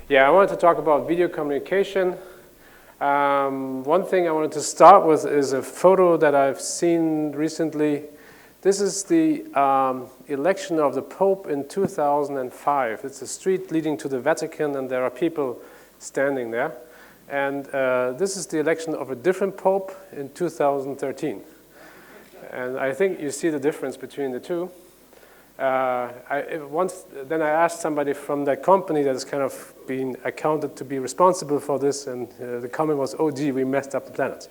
Yeah, I wanted to talk about video communication. One thing I wanted to start with is a photo that I've seen recently. This is the election of the Pope in 2005. It's a street leading to the Vatican, and there are people standing there. And this is the election of a different Pope in 2013. And I think you see the difference between the two. Then I asked somebody from that company that has kind of been accounted to be responsible for this, and the comment was, oh gee, we messed up the planet.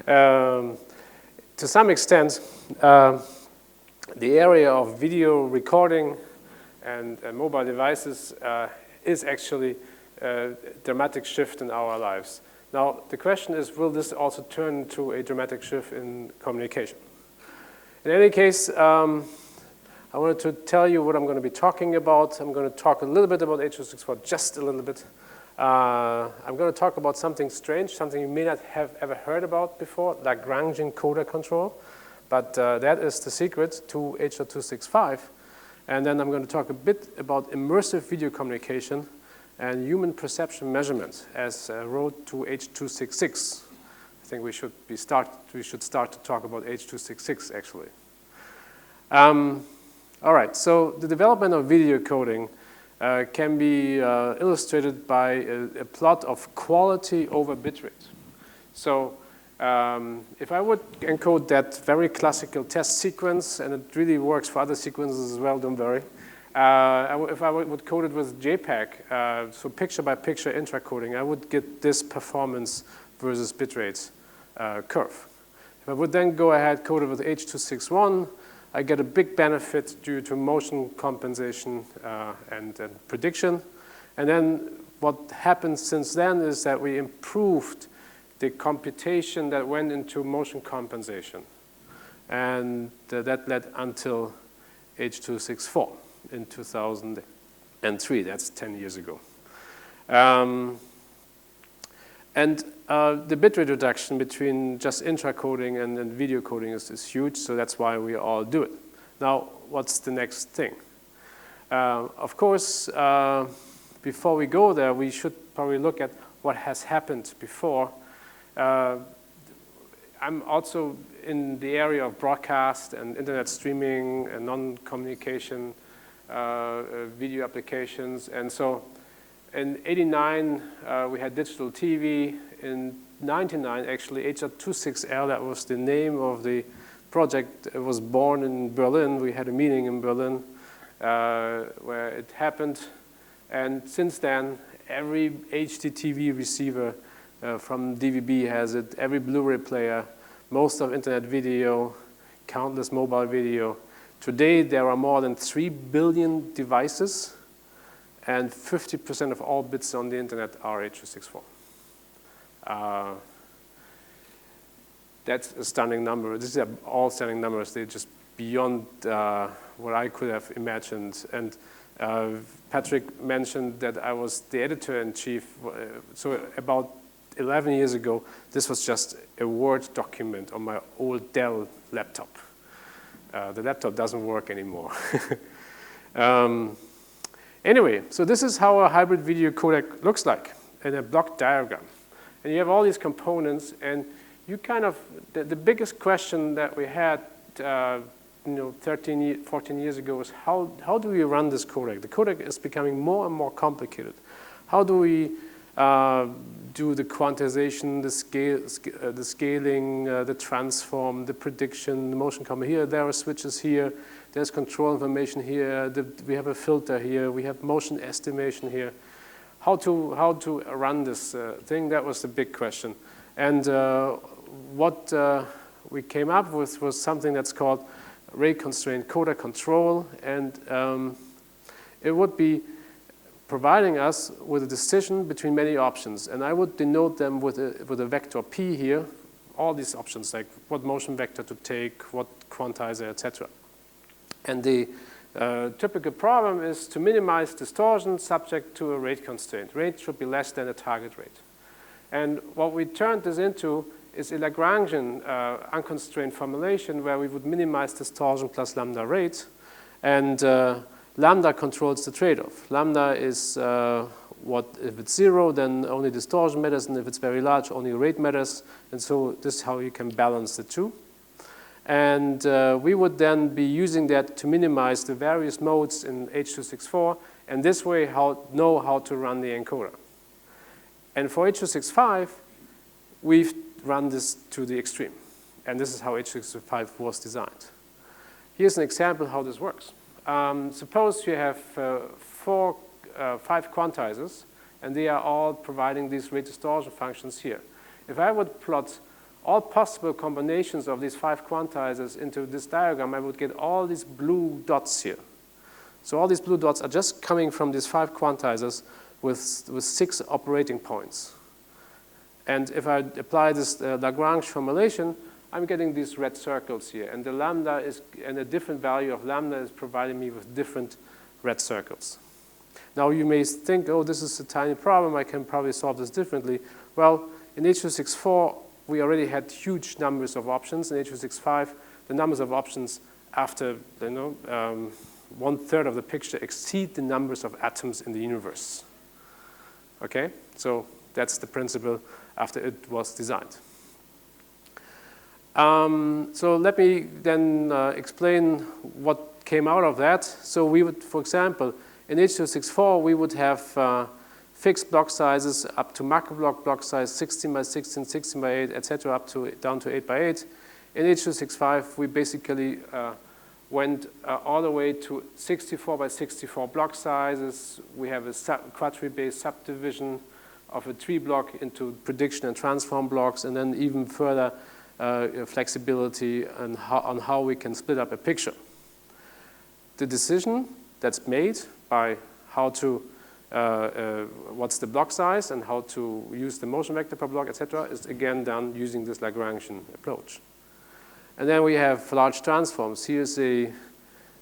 To some extent, the area of video recording and mobile devices is actually a dramatic shift in our lives. Now, the question is, will this also turn into a dramatic shift in communication? In any case, I wanted to tell you what I'm going to be talking about. I'm going to talk a little bit about H.265, just a little bit. I'm going to talk about something strange, something you may not have ever heard about before, Lagrangian coder control. But that is the secret to H.265. And then I'm going to talk a bit about immersive video communication and human perception measurement as a road to H.266. I think we should start to talk about H.266 actually. All right, so the development of video coding can be illustrated by a plot of quality over bitrate. So if I would encode that very classical test sequence, and it really works for other sequences as well, don't worry. If I would code it with JPEG, so picture-by-picture intracoding, I would get this performance versus bitrate curve. If I would then go ahead code it with H.261, I get a big benefit due to motion compensation and prediction. And then what happened since then is that we improved the computation that went into motion compensation. And that led until H.264 in 2003. That's 10 years ago. The bitrate reduction between just intracoding and video coding is huge, so that's why we all do it. Now, what's the next thing? Of course, before we go there, we should probably look at what has happened before. I'm also in the area of broadcast and internet streaming and non-communication video applications, and so in '89, we had digital TV. In '99, actually, H.264, that was the name of the project. It was born in Berlin. We had a meeting in Berlin where it happened. And since then, every HDTV receiver from DVB has it, every Blu-ray player, most of internet video, countless mobile video. Today, there are more than 3 billion devices, and 50% of all bits on the internet are H.264. That's a stunning number. These are all stunning numbers. They're just beyond what I could have imagined. And Patrick mentioned that I was the editor-in-chief. So about 11 years ago, this was just a Word document on my old Dell laptop. The laptop doesn't work anymore. Anyway, so this is how a hybrid video codec looks like in a block diagram. And you have all these components, and you kind of, the biggest question that we had 14 years ago was how do we run this codec? The codec is becoming more and more complicated. How do we do the quantization, the scaling, the transform, the prediction, the motion comma here, there are switches here, there's control information here, we have a filter here, we have motion estimation here. How to run this thing, that was the big question. And what we came up with was something that's called rate-constrained coder control, and it would be providing us with a decision between many options. And I would denote them with a vector P here, all these options, like what motion vector to take, what quantizer, etc. And the typical problem is to minimize distortion subject to a rate constraint. Rate should be less than a target rate. And what we turned this into is a Lagrangian unconstrained formulation where we would minimize distortion plus lambda rate. And lambda controls the trade-off. Lambda is if it's 0, then only distortion matters, and if it's very large, only rate matters. And so this is how you can balance the two. And we would then be using that to minimize the various modes in H.264, and this way know how to run the encoder. And for H.265, we've run this to the extreme. And this is how H.265 was designed. Here's an example how this works. Suppose you have 5 quantizers, and they are all providing these rate distortion functions here. If I would plot all possible combinations of these 5 quantizers into this diagram, I would get all these blue dots here. So all these blue dots are just coming from these 5 quantizers with 6 operating points. And if I apply this Lagrange formulation, I'm getting these red circles here. And the lambda is, and a different value of lambda is providing me with different red circles. Now you may think, oh, this is a tiny problem, I can probably solve this differently. Well, in H.264, we already had huge numbers of options. In H.265, the numbers of options after 1/3 of the picture exceed the numbers of atoms in the universe. Okay, so that's the principle after it was designed. So let me then explain what came out of that. So we would, for example, in H.264, we would have fixed block sizes up to macro block size 16 by 16, 16 by 8, etc., down to 8 by 8. In H.265, we basically went all the way to 64 by 64 block sizes. We have a quadtree-based subdivision of a tree block into prediction and transform blocks, and then even further flexibility on how we can split up a picture. The decision that's made by how to what's the block size and how to use the motion vector per block, etc., is again done using this Lagrangian approach. And then we have large transforms. Here's a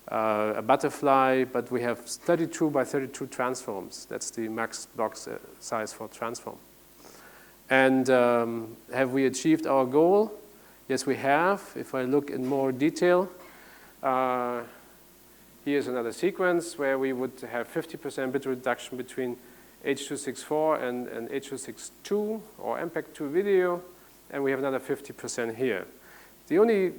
butterfly, but we have 32 by 32 transforms. That's the max block size for transform. And have we achieved our goal? Yes, we have. If I look in more detail, here's another sequence where we would have 50% bit reduction between H.264 and H.262 or MPEG-2 video, and we have another 50% here. The only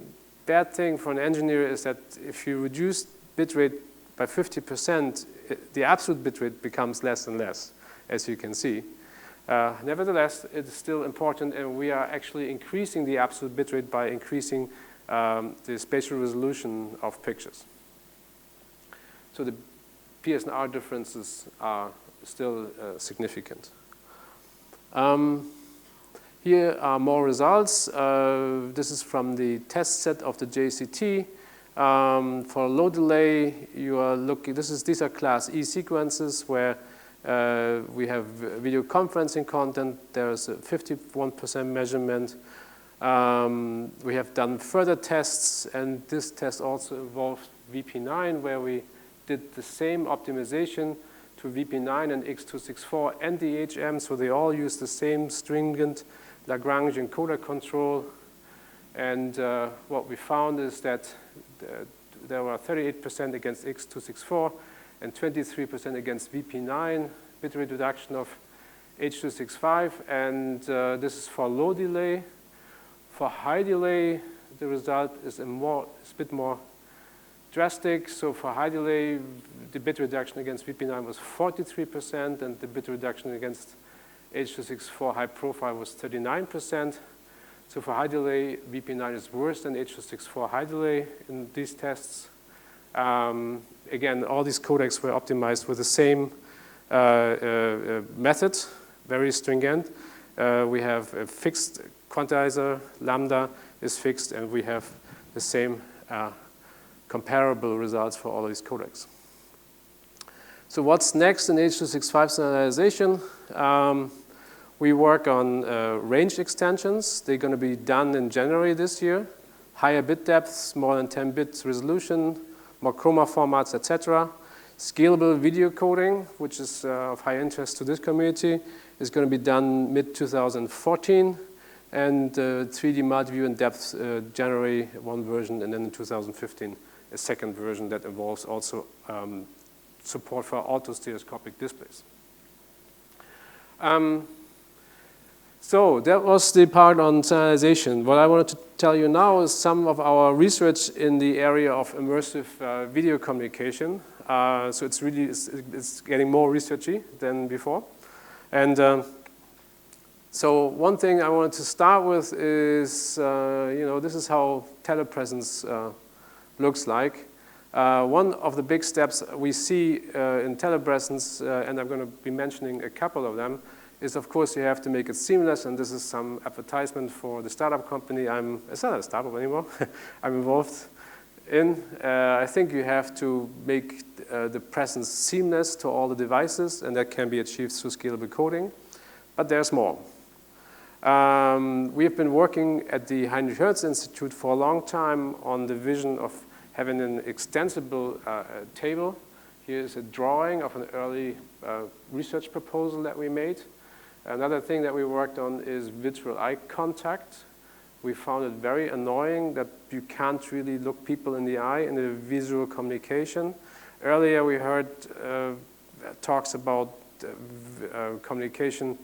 bad thing for an engineer is that if you reduce bitrate by 50%, the absolute bitrate becomes less and less, as you can see. Nevertheless, it's still important, and we are actually increasing the absolute bitrate by increasing the spatial resolution of pictures. So the PSNR differences are still significant. Here are more results. This is from the test set of the JCT. For low delay, you are looking, these are class E sequences where we have video conferencing content. There's a 51% measurement. We have done further tests, and this test also involved VP9, where we did the same optimization to VP9 and H.264 and the HM, so they all use the same stringent Lagrangian encoder control. And what we found is that there were 38% against H.264 and 23% against VP9 bitrate reduction of H.265, and this is for low delay. For high delay, the result is a bit more drastic. So for high delay, the bit reduction against VP9 was 43%, and the bit reduction against H.264 high profile was 39%. So for high delay, VP9 is worse than H.264 high delay in these tests. Again, all these codecs were optimized with the same method, very stringent. We have a fixed quantizer, lambda is fixed, and we have the same comparable results for all of these codecs. So what's next in H.265 standardization? We work on range extensions. They're going to be done in January this year. Higher bit depths, more than 10 bits resolution, more chroma formats, etc. Scalable video coding, which is of high interest to this community, is going to be done mid-2014. And 3D multiview in depth, January one version, and then in 2015, a second version that involves also support for autostereoscopic displays. So that was the part on standardization. What I wanted to tell you now is some of our research in the area of immersive video communication. So it's really it's getting more researchy than before. And so one thing I wanted to start with is, this is how telepresence looks like. One of the big steps we see in telepresence, and I'm going to be mentioning a couple of them, is of course you have to make it seamless, and this is some advertisement for the startup company it's not a startup anymore, I'm involved in. I think you have to make the presence seamless to all the devices, and that can be achieved through scalable coding, but there's more. We have been working at the Heinrich Hertz Institute for a long time on the vision of having an extensible table. Here's a drawing of an early research proposal that we made. Another thing that we worked on is virtual eye contact. We found it very annoying that you can't really look people in the eye in a visual communication. Earlier we heard talks about communication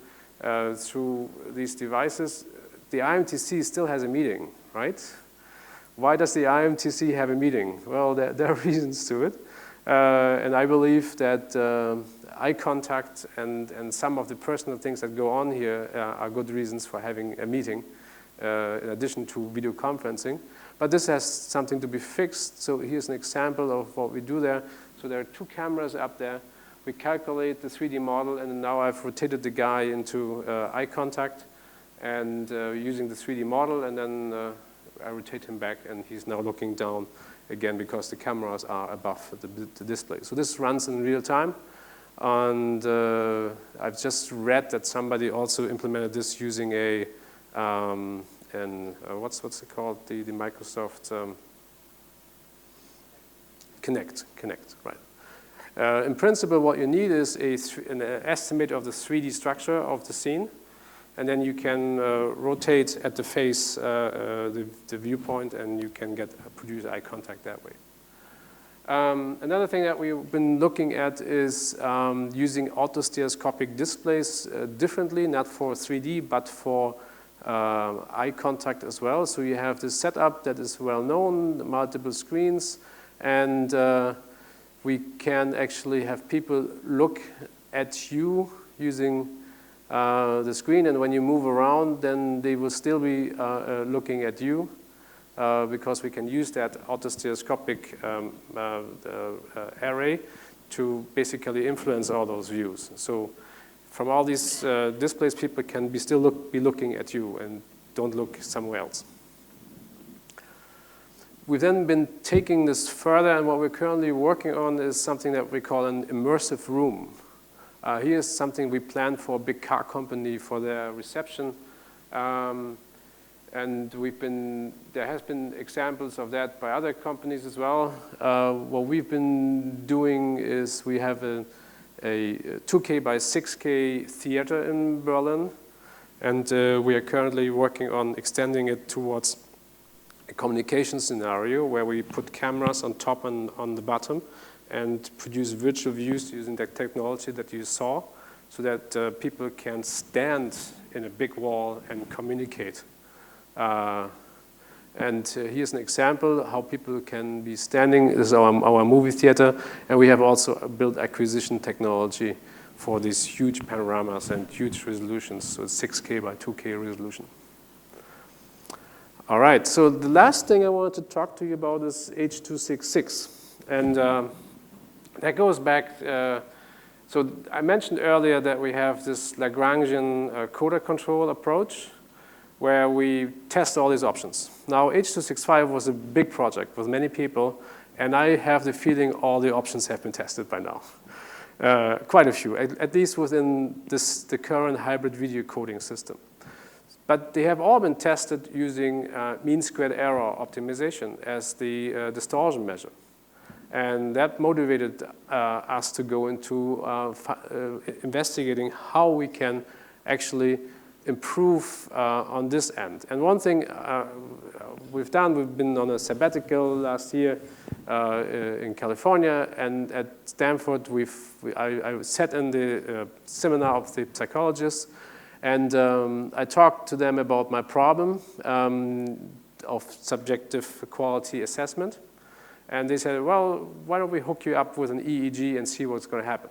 through these devices. The IMTC still has a meeting, right? Why does the IMTC have a meeting? Well, there are reasons to it. And I believe that eye contact and some of the personal things that go on here are good reasons for having a meeting in addition to video conferencing. But this has something to be fixed. So here's an example of what we do there. So there are two cameras up there. We calculate the 3D model, and now I've rotated the guy into eye contact and using the 3D model, and then I rotate him back, and he's now looking down again because the cameras are above the display. So this runs in real time. And I've just read that somebody also implemented this using a, what's it called? The Microsoft Kinect, right. In principle, what you need is an estimate of the 3D structure of the scene. And then you can rotate at the face the viewpoint, and you can produce eye contact that way. Another thing that we've been looking at is using autostereoscopic displays differently, not for 3D, but for eye contact as well. So you have this setup that is well known, multiple screens, and we can actually have people look at you using the screen, and when you move around, then they will still be looking at you. Because we can use that autostereoscopic array to basically influence all those views. So from all these displays, people can still be looking at you and don't look somewhere else. We've then been taking this further, and what we're currently working on is something that we call an immersive room. Here's something we planned for a big car company for their reception. And there has been examples of that by other companies as well. What we've been doing is we have a 2K by 6K theater in Berlin, and we are currently working on extending it towards a communication scenario where we put cameras on top and on the bottom and produce virtual views using that technology that you saw, so that people can stand in a big wall and communicate. And here's an example how people can be standing. This is our movie theater, and we have also built acquisition technology for these huge panoramas and huge resolutions, so it's 6K by 2K resolution. All right, so the last thing I wanted to talk to you about is H.266, and that goes back. So I mentioned earlier that we have this Lagrangian coder control approach, where we test all these options. Now, H.265 was a big project with many people, and I have the feeling all the options have been tested by now. Quite a few, at least within the current hybrid video coding system. But they have all been tested using mean squared error optimization as the distortion measure. And that motivated us to go into investigating how we can actually improve on this end. And one thing we've done, we've been on a sabbatical last year in California, and at Stanford, I sat in the seminar of the psychologists, and I talked to them about my problem of subjective quality assessment. And they said, well, why don't we hook you up with an EEG and see what's going to happen?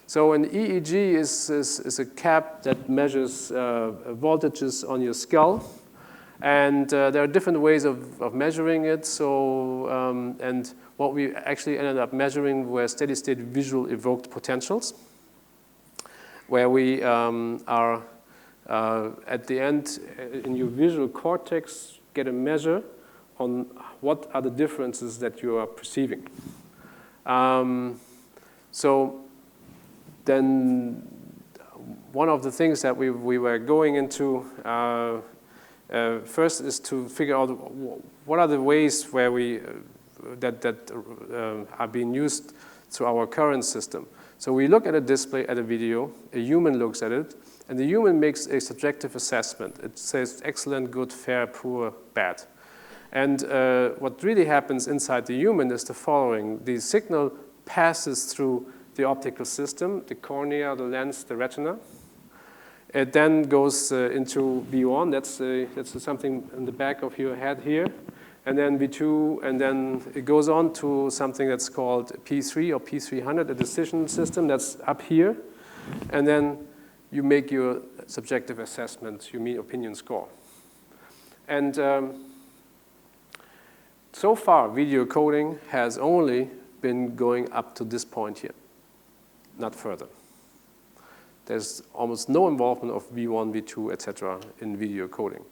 So an EEG is a cap that measures voltages on your skull. And there are different ways of measuring it. So, and what we actually ended up measuring were steady-state visual evoked potentials, where we are at the end in your visual cortex get a measure on what are the differences that you are perceiving. So then one of the things that we were going into first is to figure out what are the ways where we that are being used through our current system. So we look at a display, at a video, a human looks at it, and the human makes a subjective assessment. It says excellent, good, fair, poor, bad. And what really happens inside the human is the following. The signal passes through the optical system, the cornea, the lens, the retina. It then goes into V1, that's something in the back of your head here, and then V2, and then it goes on to something that's called P3 or P300, a decision system that's up here, and then you make your subjective assessment, your mean opinion score. And so far, video coding has only been going up to this point here, not further. There's almost no involvement of V1, V2, etc. in video coding.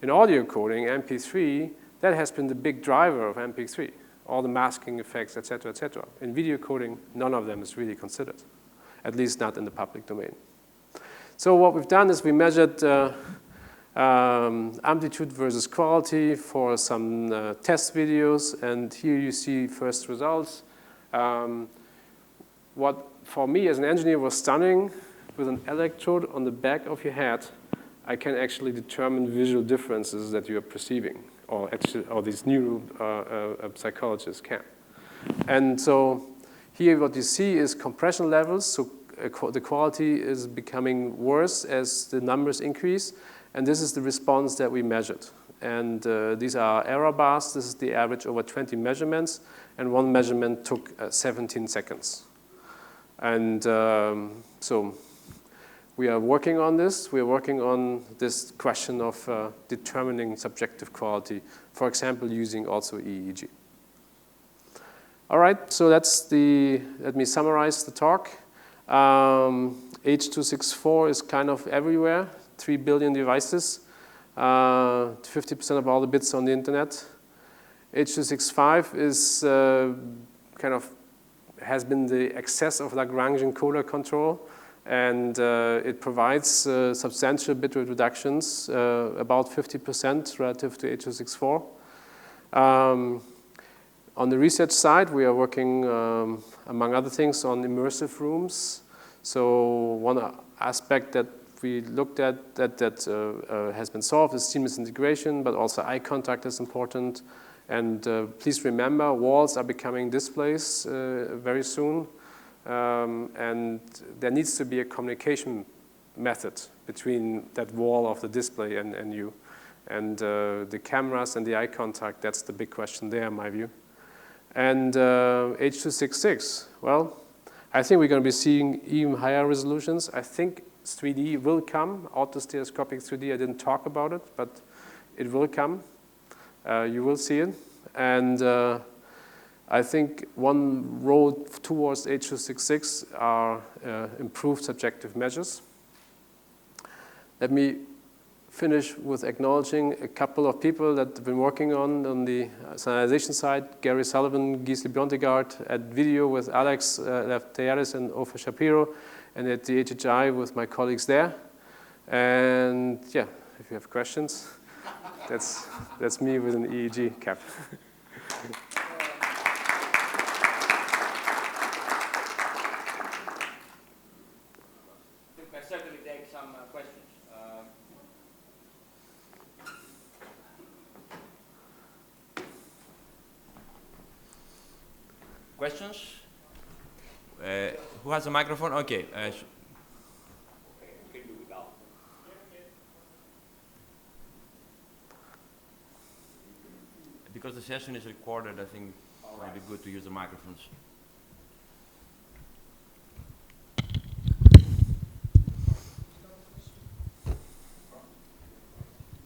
In audio coding, MP3, that has been the big driver of MP3, all the masking effects, etc., etc. In video coding, none of them is really considered, at least not in the public domain. So what we've done is we measured amplitude versus quality for some test videos, and here you see first results. What for me as an engineer was stunning, with an electrode on the back of your head, I can actually determine visual differences that you are perceiving, or these neuro psychologists can. And so here what you see is compression levels, so the quality is becoming worse as the numbers increase, and this is the response that we measured. And these are error bars. This is the average over 20 measurements, and one measurement took 17 seconds. And so we are working on this. We are working on this question of determining subjective quality, for example, using also EEG. All right, so let me summarize the talk. H.264 is kind of everywhere, 3 billion devices, 50% of all the bits on the internet. H.265 is has been the excess of Lagrangian coder control, and it provides substantial bitrate reductions, about 50% relative to H.264. On the research side, we are working, among other things, on immersive rooms. So one aspect that we looked at that has been solved is seamless integration, but also eye contact is important. And please remember, walls are becoming displays very soon. And there needs to be a communication method between that wall of the display and you. And the cameras and the eye contact, that's the big question there, in my view. And H.266, well, I think we're going to be seeing even higher resolutions. I think 3D will come, autostereoscopic 3D. I didn't talk about it, but it will come. You will see it. And I think one road towards H.266 are improved subjective measures. Let me finish with acknowledging a couple of people that have been working on the standardization side, Gary Sullivan, Gisli Bjontegard, at video with Alex Lefteris and Ofer Shapiro, and at the HHI with my colleagues there. And yeah, if you have questions, that's me with an EEG cap. I certainly take some questions. Questions? Who has a microphone? Okay. Because the session is recorded, I think it might be good to use the microphones.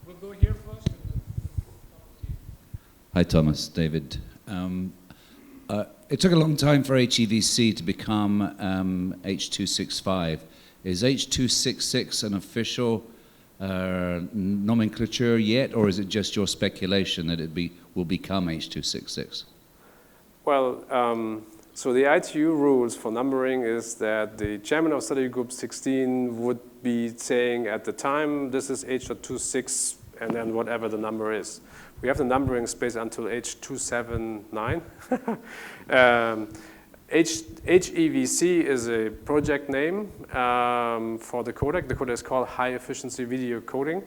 We'll go here first. Hi, Thomas. David. It took a long time for HEVC to become H.265. Is H.266 an official nomenclature yet, or is it just your speculation that it will become H.266? Well, so the ITU rules for numbering is that the chairman of study group 16 would be saying at the time, this is H.26, and then whatever the number is. We have the numbering space until H.279. HEVC is a project name for the codec. The codec is called High Efficiency Video Coding.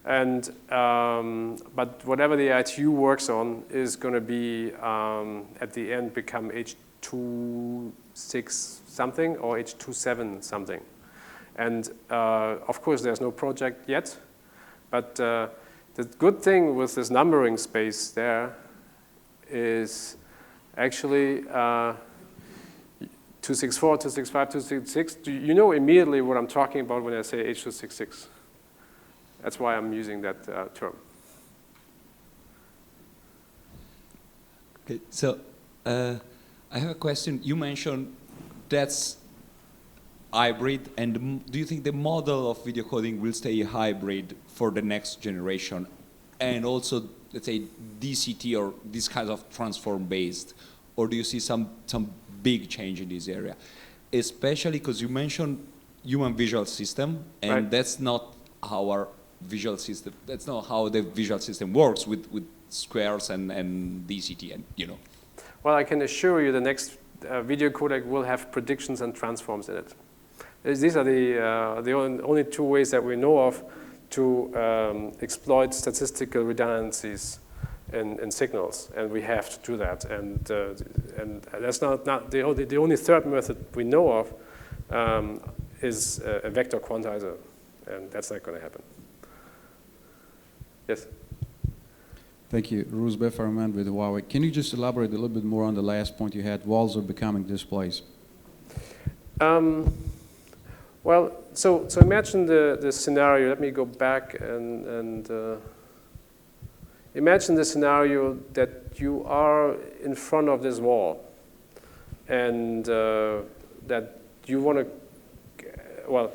And, but whatever the ITU works on is going to be, at the end, become H.26 something or H.27 something. And of course, there's no project yet. But the good thing with this numbering space there is actually 264, 265, 266. You know immediately what I'm talking about when I say H.266. That's why I'm using that term. Okay, so I have a question. You mentioned that's hybrid, and do you think the model of video coding will stay hybrid for the next generation? And also, let's say, DCT or this kind of transform-based? Or do you see some big change in this area? Especially because you mentioned human visual system, and right. That's not our visual system. That's not how the visual system works with squares and DCT, and you know. Well, I can assure you the next video codec will have predictions and transforms in it. These are the only two ways that we know of to exploit statistical redundancies in signals, and we have to do that. And that's not the only third method we know of is a vector quantizer, and that's not going to happen. Yes. Thank you. Roosbeth Farman with Huawei. Can you just elaborate a little bit more on the last point you had? Walls are becoming displays. Well, so imagine the scenario. Let me go back and imagine the scenario that you are in front of this wall, and that you want to. Well,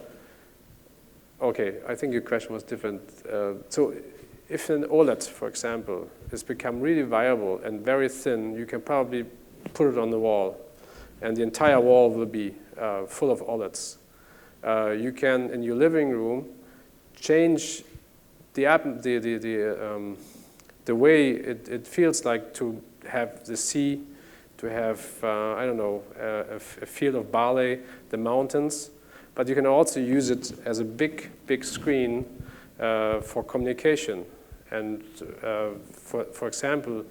okay. I think your question was different. So, if an OLED, for example, has become really viable and very thin, you can probably put it on the wall, and the entire wall will be full of OLEDs. You can, in your living room, change the way it feels like to have the sea, to have, I don't know, a field of Bali, the mountains. But you can also use it as a big screen for communication. And for example,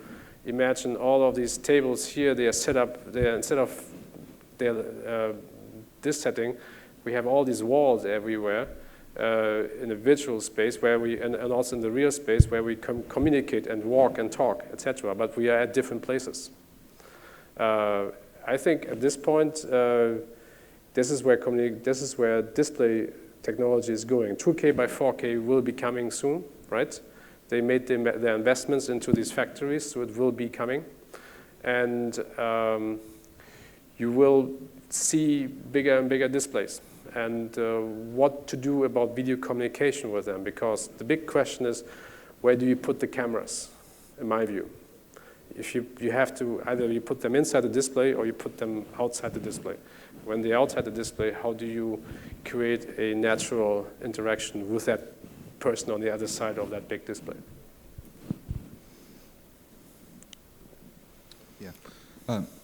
imagine all of these tables here, they are set up, instead of this setting, we have all these walls everywhere in a virtual space where we, and also in the real space where we communicate and walk and talk, etc. But we are at different places. I think at this point, this is where display technology is going. 2K by 4K will be coming soon, right? They made their investments into these factories, so it will be coming. And you will see bigger and bigger displays. And what to do about video communication with them, because the big question is, where do you put the cameras, in my view? If you have to, either you put them inside the display or you put them outside the display. When they're outside the display, how do you create a natural interaction with that person on the other side of that big display? Yeah.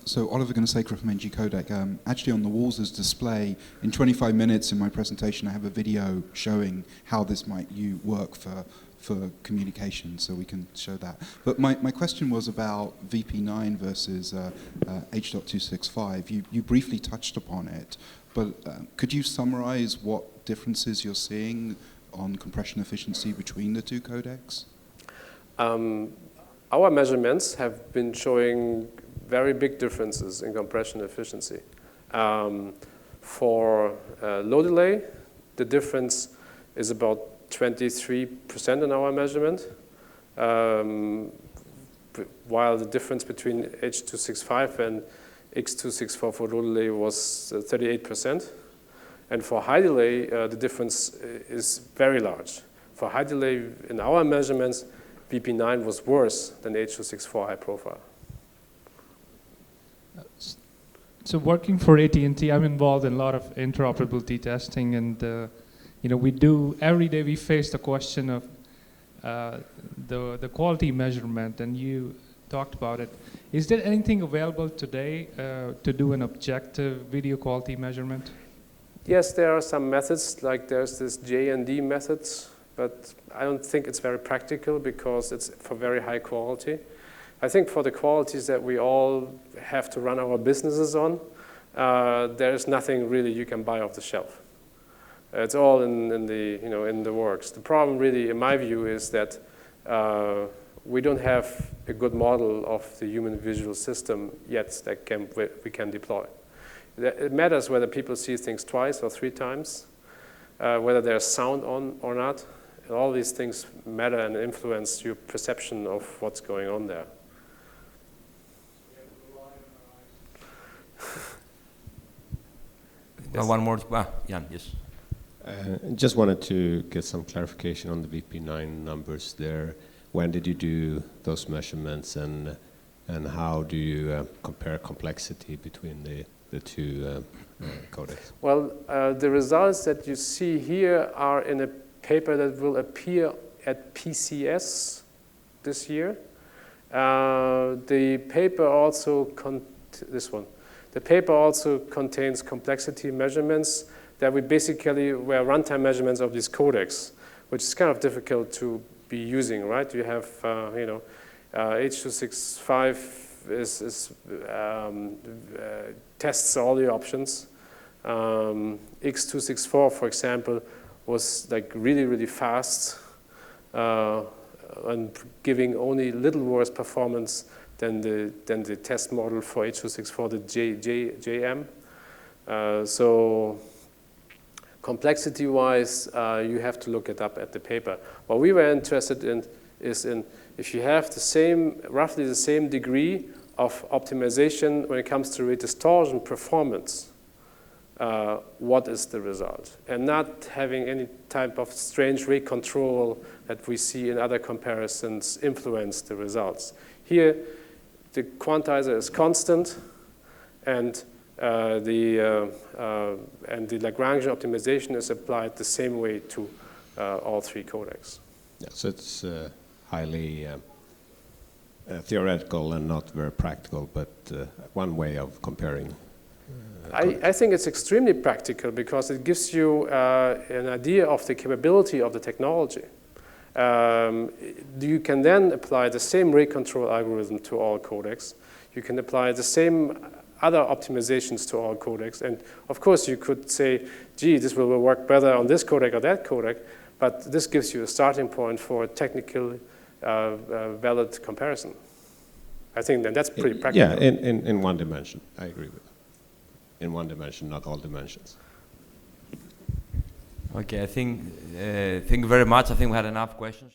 So Oliver Gunasekera from NG Codec. Actually on the walls there's display. In 25 minutes in my presentation I have a video showing how this might work for for communication, so we can show that. But my question was about VP9 versus H.265. You briefly touched upon it, but could you summarize what differences you're seeing on compression efficiency between the two codecs? Our measurements have been showing very big differences in compression efficiency. For low delay, the difference is about 23% in our measurement, while the difference between H.265 and X.264 for low delay was 38%. And for high delay, the difference is very large. For high delay, in our measurements, VP9 was worse than H.264 high profile. So working for AT&T, I'm involved in a lot of interoperability testing, and we do every day. We face the question of the quality measurement, and you talked about it. Is there anything available today to do an objective video quality measurement? Yes, there are some methods, like there's this J&D methods, but I don't think it's very practical because it's for very high quality. I think for the qualities that we all have to run our businesses on, there is nothing really you can buy off the shelf. It's all in the works. The problem really, in my view, is that we don't have a good model of the human visual system yet that we can deploy. It matters whether people see things twice or 3 times, whether there's sound on or not. All these things matter and influence your perception of what's going on there. Yes. One more. Jan, yes. Just wanted to get some clarification on the VP9 numbers there. When did you do those measurements, and how do you compare complexity between the two codecs? Well, the results that you see here are in a paper that will appear at PCS this year. The paper also The paper also contains complexity measurements that were runtime measurements of these codecs, which is kind of difficult to be using, right? You have, H.265 tests all the options. X.264, for example, was like really, really fast and giving only little worse performance than the test model for H.264, the JM. So complexity-wise, you have to look it up at the paper. What we were interested in is if you have roughly the same degree of optimization when it comes to rate distortion performance, what is the result? And not having any type of strange rate control that we see in other comparisons influence the results. Here, the quantizer is constant, and the Lagrangian optimization is applied the same way to all 3 codecs. Yeah, so it's highly theoretical and not very practical, but one way of comparing. I think it's extremely practical because it gives you an idea of the capability of the technology. You can then apply the same rate control algorithm to all codecs. You can apply the same other optimizations to all codecs. And of course, you could say, gee, this will work better on this codec or that codec, but this gives you a starting point for a technically valid comparison. I think that's pretty practical. Yeah, in one dimension, I agree with that. In one dimension, not all dimensions. Okay, thank you very much. I think we had enough questions.